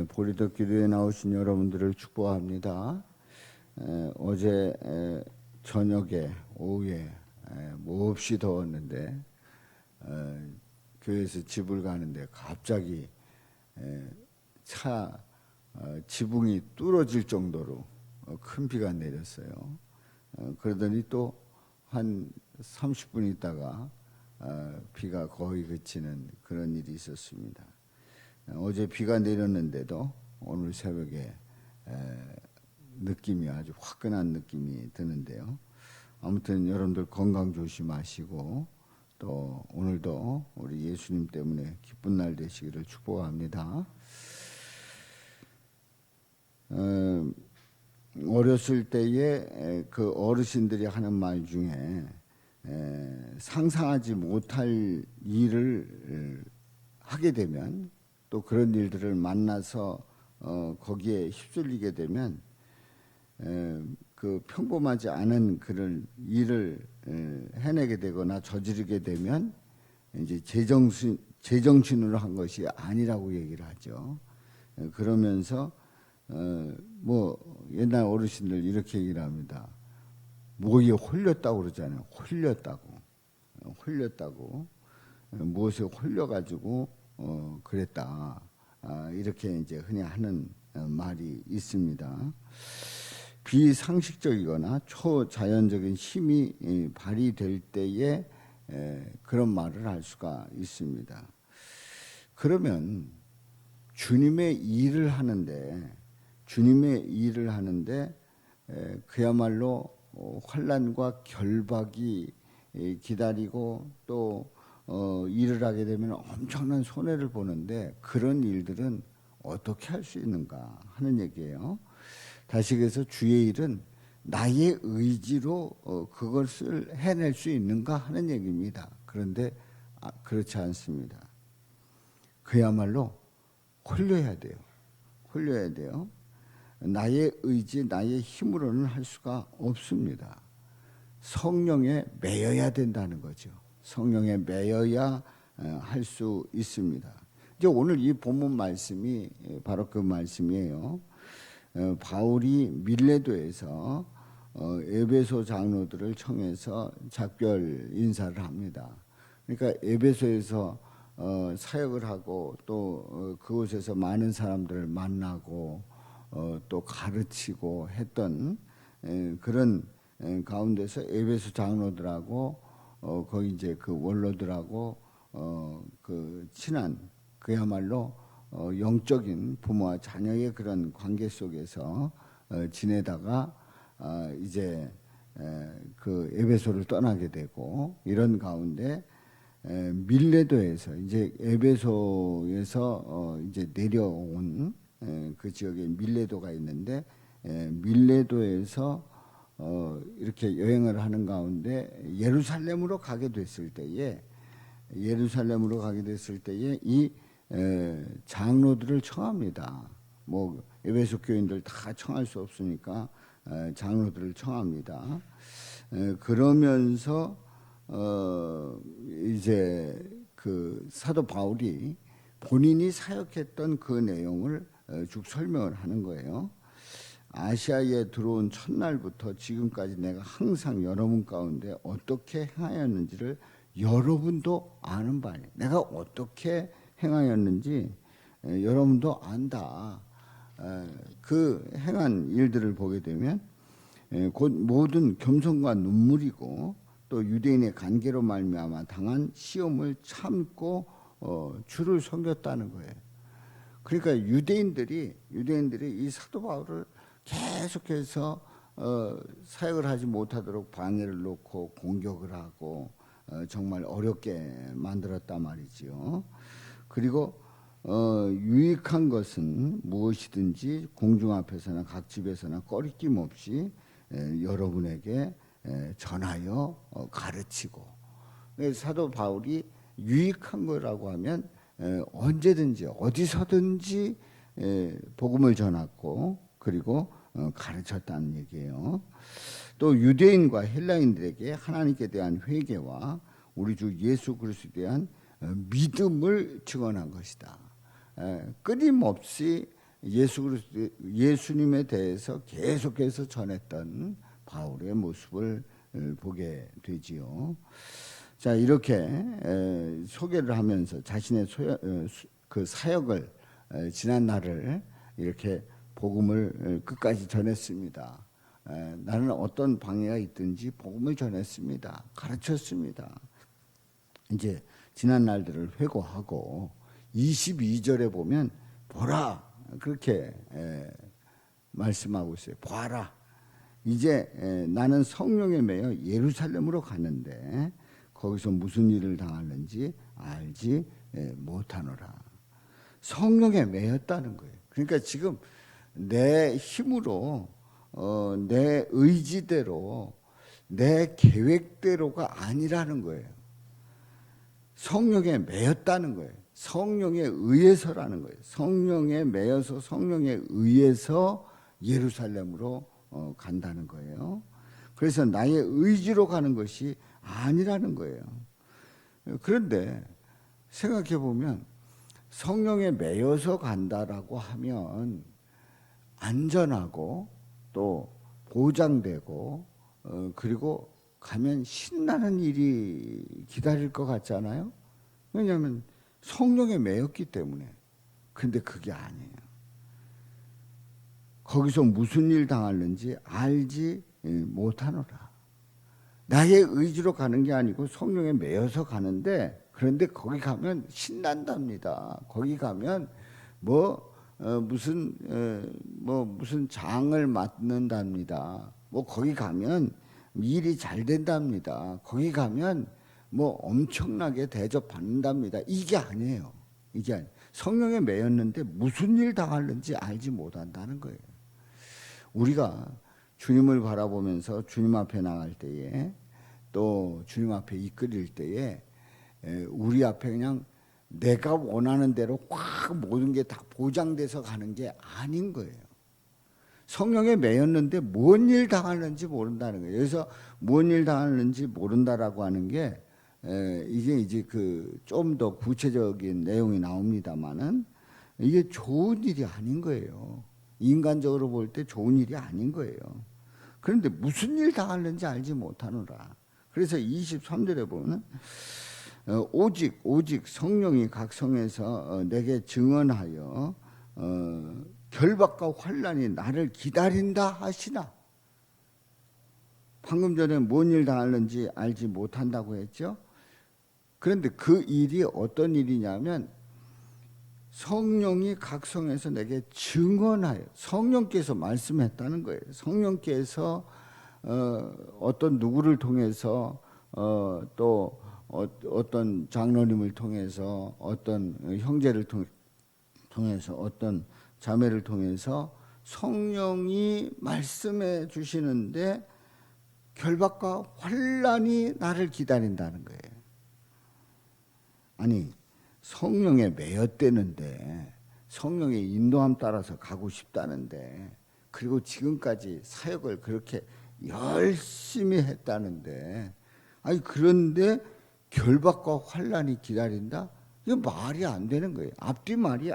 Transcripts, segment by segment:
보리떡 기도에 나오신 여러분들을 축복합니다. 어제 저녁에 오후에 몹시 더웠는데 교회에서 집을 가는데 갑자기 차 지붕이 뚫어질 정도로 큰 비가 내렸어요. 그러더니 또 한 30분 있다가 비가 거의 그치는 그런 일이 있었습니다. 어제 비가 내렸는데도 오늘 새벽에 느낌이 아주 화끈한 느낌이 드는데요. 아무튼 여러분들 건강 조심하시고 또 오늘도 우리 예수님 때문에 기쁜 날 되시기를 축복합니다. 어렸을 때에 그 어르신들이 하는 말 중에 상상하지 못할 일을 하게 되면 또 그런 일들을 만나서 거기에 휩쓸리게 되면 그 평범하지 않은 그런 일을 해내게 되거나 저지르게 되면 이제 제정신으로 한 것이 아니라고 얘기를 하죠. 그러면서 뭐 옛날 어르신들 이렇게 얘기를 합니다. 뭐에 홀렸다고 그러잖아요. 홀렸다고 무엇에 홀려가지고 그랬다. 이렇게 이제 흔히 하는 말이 있습니다. 비상식적이거나 초자연적인 힘이 발휘될 때에 그런 말을 할 수가 있습니다. 그러면 주님의 일을 하는데 그야말로 환난과 결박이 기다리고 또 일을 하게 되면 엄청난 손해를 보는데 그런 일들은 어떻게 할 수 있는가 하는 얘기예요. 다시 그래서 주의 일은 나의 의지로 그것을 해낼 수 있는가 하는 얘기입니다. 그런데 그렇지 않습니다. 그야말로 홀려야 돼요. 나의 의지, 나의 힘으로는 할 수가 없습니다. 성령에 매여야 된다는 거죠. 성령에 매여야 할 수 있습니다. 이제 오늘 이 본문 말씀이 바로 그 말씀이에요. 바울이 밀레도에서 에베소 장로들을 청해서 작별 인사를 합니다. 그러니까 에베소에서 사역을 하고 또 그곳에서 많은 사람들을 만나고 또 가르치고 했던 그런 가운데서 에베소 장로들하고 거기 이제 그 원로들하고 그 친한 그야말로 영적인 부모와 자녀의 그런 관계 속에서 지내다가 이제 그 에베소를 떠나게 되고 이런 가운데 밀레도에서 이제 에베소에서 이제 내려온 그 지역에 밀레도가 있는데 밀레도에서 이렇게 여행을 하는 가운데 예루살렘으로 가게 됐을 때에 이 장로들을 청합니다. 뭐 에베소 교인들 다 청할 수 없으니까 장로들을 청합니다. 그러면서 이제 그 사도 바울이 본인이 사역했던 그 내용을 쭉 설명을 하는 거예요. 아시아에 들어온 첫날부터 지금까지 내가 항상 여러분 가운데 어떻게 행하였는지를 여러분도 아는 바니 내가 어떻게 행하였는지 여러분도 안다. 그 행한 일들을 보게 되면 곧 모든 겸손과 눈물이고 또 유대인의 관계로 말미암아 당한 시험을 참고 주를 섬겼다는 거예요. 그러니까 유대인들이 이 사도 바울을 계속해서 사역을 하지 못하도록 방해를 놓고 공격을 하고 정말 어렵게 만들었단 말이지요. 그리고 유익한 것은 무엇이든지 공중 앞에서나 각 집에서나 꺼리낌 없이 여러분에게 전하여 가르치고, 사도 바울이 유익한 거라고 하면 언제든지 어디서든지 복음을 전했고 그리고 가르쳤다는 얘기예요. 또 유대인과 헬라인들에게 하나님께 대한 회개와 우리 주 예수 그리스도에 대한 믿음을 증언한 것이다. 끊임없이 예수님에 대해서 계속해서 전했던 바울의 모습을 보게 되지요. 자, 이렇게 소개를 하면서 자신의 그 사역을 지난 날을 이렇게 복음을 끝까지 전했습니다. 나는 어떤 방해가 있든지 복음을 전했습니다. 가르쳤습니다. 이제 지난 날들을 회고하고 22절에 보면 보라 그렇게 말씀하고 있어요. 보아라. 이제 나는 성령에 매여 예루살렘으로 가는데 거기서 무슨 일을 당하는지 알지 못하노라. 성령에 매였다는 거예요. 그러니까 지금 내 힘으로 내 의지대로 내 계획대로가 아니라는 거예요. 성령에 매였다는 거예요. 성령에 의해서라는 거예요. 성령에 매여서 성령에 의해서 예루살렘으로 간다는 거예요. 그래서 나의 의지로 가는 것이 아니라는 거예요. 그런데 생각해 보면 성령에 매여서 간다라고 하면 안전하고 또 보장되고 그리고 가면 신나는 일이 기다릴 것 같잖아요. 왜냐하면 성령에 매였기 때문에. 근데 그게 아니에요. 거기서 무슨 일 당하는지 알지 못하노라. 나의 의지로 가는 게 아니고 성령에 매여서 가는데, 그런데 거기 가면 신난답니다. 거기 가면 무슨 장을 맡는답니다. 거기 가면 일이 잘 된답니다. 거기 가면 엄청나게 대접받는답니다. 이게 아니에요. 이게 아니에요. 성령에 매였는데 무슨 일 당하는지 알지 못한다는 거예요. 우리가 주님을 바라보면서 주님 앞에 나갈 때에 또 주님 앞에 이끌릴 때에 우리 앞에 그냥 내가 원하는 대로 꽉 모든 게 다 보장돼서 가는 게 아닌 거예요. 성령에 매였는데 뭔 일 당하는지 모른다는 거예요. 여기서 뭔 일 당하는지 모른다라고 하는 게 이게 이제 그 좀 더 구체적인 내용이 나옵니다만은 이게 좋은 일이 아닌 거예요. 인간적으로 볼 때 좋은 일이 아닌 거예요. 그런데 무슨 일 당하는지 알지 못하노라. 그래서 23절에 보면 오직 성령이 각 성에서 내게 증언하여 결박과 환난이 나를 기다린다 하시나. 방금 전에 뭔 일 당하는지 알지 못한다고 했죠. 그런데 그 일이 어떤 일이냐면 성령이 각 성에서 내게 증언하여, 성령께서 말씀했다는 거예요. 성령께서 어떤 누구를 통해서 또 어떤 장로님을 통해서 어떤 형제를 통해서 어떤 자매를 통해서 성령이 말씀해 주시는데 결박과 환난이 나를 기다린다는 거예요. 아니 성령에 매였대는데 성령의 인도함 따라서 가고 싶다는데 그리고 지금까지 사역을 그렇게 열심히 했다는데 아니 그런데 결박과 환난이 기다린다? 이거 말이 안 되는 거예요. 앞뒤 말이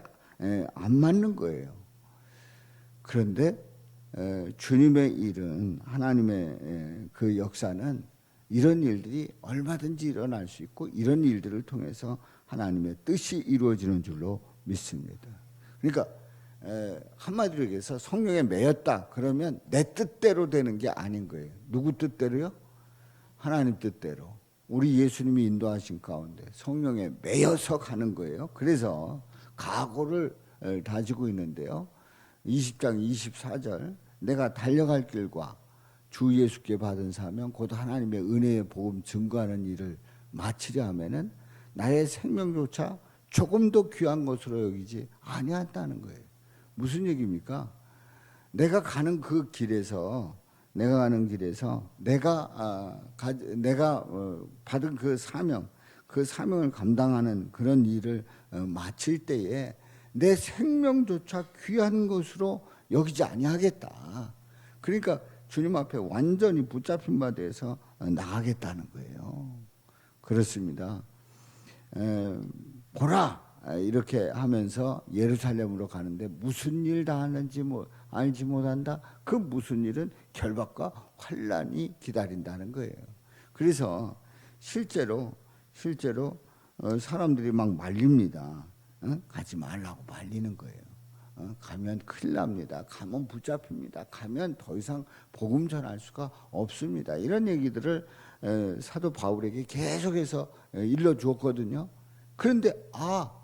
안 맞는 거예요. 그런데 주님의 일은 하나님의 그 역사는 이런 일들이 얼마든지 일어날 수 있고 이런 일들을 통해서 하나님의 뜻이 이루어지는 줄로 믿습니다. 그러니까 한마디로 얘기해서 성령에 매였다 그러면 내 뜻대로 되는 게 아닌 거예요. 누구 뜻대로요? 하나님 뜻대로. 우리 예수님이 인도하신 가운데 성령에 매여서 가는 거예요. 그래서 각오를 다지고 있는데요. 20장 24절 내가 달려갈 길과 주 예수께 받은 사명 곧 하나님의 은혜의 복음 증거하는 일을 마치려 하면은 나의 생명조차 조금 더 귀한 것으로 여기지 아니한다는 거예요. 무슨 얘기입니까? 내가 가는 그 길에서 내가 받은 그 사명을 감당하는 그런 일을 마칠 때에 내 생명조차 귀한 것으로 여기지 아니하겠다. 그러니까 주님 앞에 완전히 붙잡힌 바 돼서 나가겠다는 거예요. 그렇습니다. 보라, 이렇게 하면서 예루살렘으로 가는데 무슨 일 당하는지 알지 못한다. 그 무슨 일은 결박과 환란이 기다린다는 거예요. 그래서 실제로 사람들이 막 말립니다. 가지 말라고 말리는 거예요. 가면 큰일 납니다. 가면 붙잡힙니다. 가면 더 이상 복음 전할 수가 없습니다. 이런 얘기들을 사도 바울에게 계속해서 일러 주었거든요. 그런데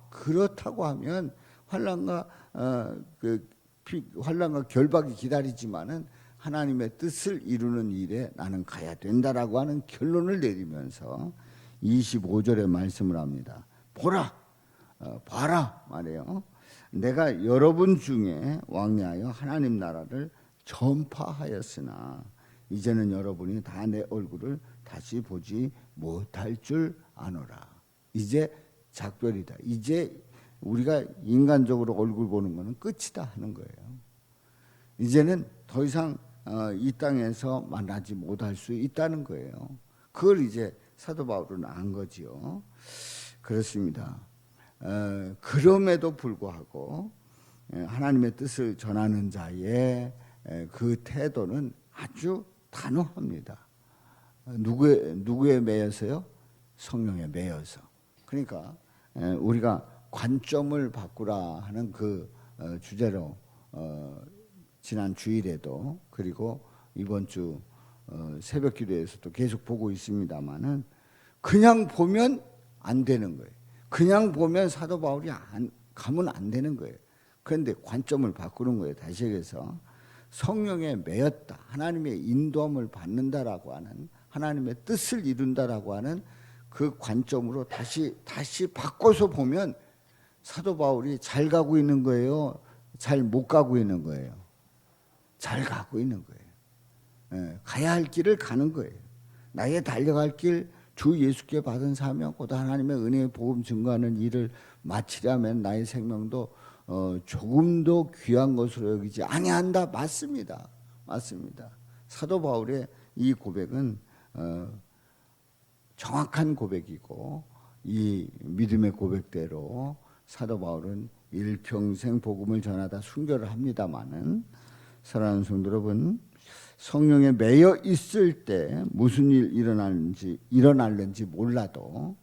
그렇다고 하면 환난과 결박이 기다리지만은 하나님의 뜻을 이루는 일에 나는 가야 된다라고 하는 결론을 내리면서 25절에 말씀을 합니다. 봐라 말이에요. 내가 여러분 중에 왕래하여 하나님 나라를 전파하였으나 이제는 여러분이 다 내 얼굴을 다시 보지 못할 줄 아노라. 이제 작별이다. 이제 우리가 인간적으로 얼굴 보는 거는 끝이다 하는 거예요. 이제는 더 이상 이 땅에서 만나지 못할 수 있다는 거예요. 그걸 이제 사도 바울은 안 거지요. 그렇습니다. 그럼에도 불구하고 하나님의 뜻을 전하는 자의 그 태도는 아주 단호합니다. 누구에 매여서요? 성령에 매여서. 그러니까 우리가 관점을 바꾸라 하는 그 주제로 지난 주일에도 그리고 이번 주 새벽 기도에서도 계속 보고 있습니다만은 그냥 보면 안 되는 거예요. 그냥 보면 사도 바울이 가면 안 되는 거예요. 그런데 관점을 바꾸는 거예요. 다시 얘기해서 성령에 매였다. 하나님의 인도함을 받는다라고 하는 하나님의 뜻을 이룬다라고 하는 그 관점으로 다시 바꿔서 보면 사도 바울이 잘 가고 있는 거예요? 잘 못 가고 있는 거예요? 잘 가고 있는 거예요. 가야 할 길을 가는 거예요. 나의 달려갈 길, 주 예수께 받은 사명, 곧 하나님의 은혜의 복음 증거하는 일을 마치려면 나의 생명도 조금도 귀한 것으로 여기지 아니한다. 맞습니다. 사도 바울의 이 고백은 정확한 고백이고 이 믿음의 고백대로 사도 바울은 일평생 복음을 전하다 순교를 합니다마는 사랑하는 성도 여러분, 성령에 매여 있을 때 무슨 일 일어날는지 몰라도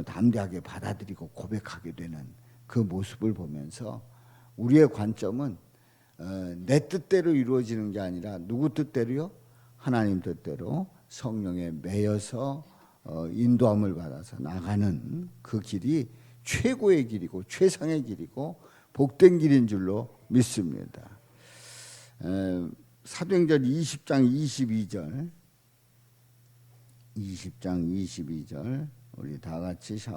담대하게 받아들이고 고백하게 되는 그 모습을 보면서 우리의 관점은 내 뜻대로 이루어지는 게 아니라 누구 뜻대로요? 하나님 뜻대로 성령에 매여서 인도함을 받아서 나가는 그 길이 최고의 길이고 최상의 길이고 복된 길인 줄로 믿습니다. 사도행전 20장 22절 우리 다 같이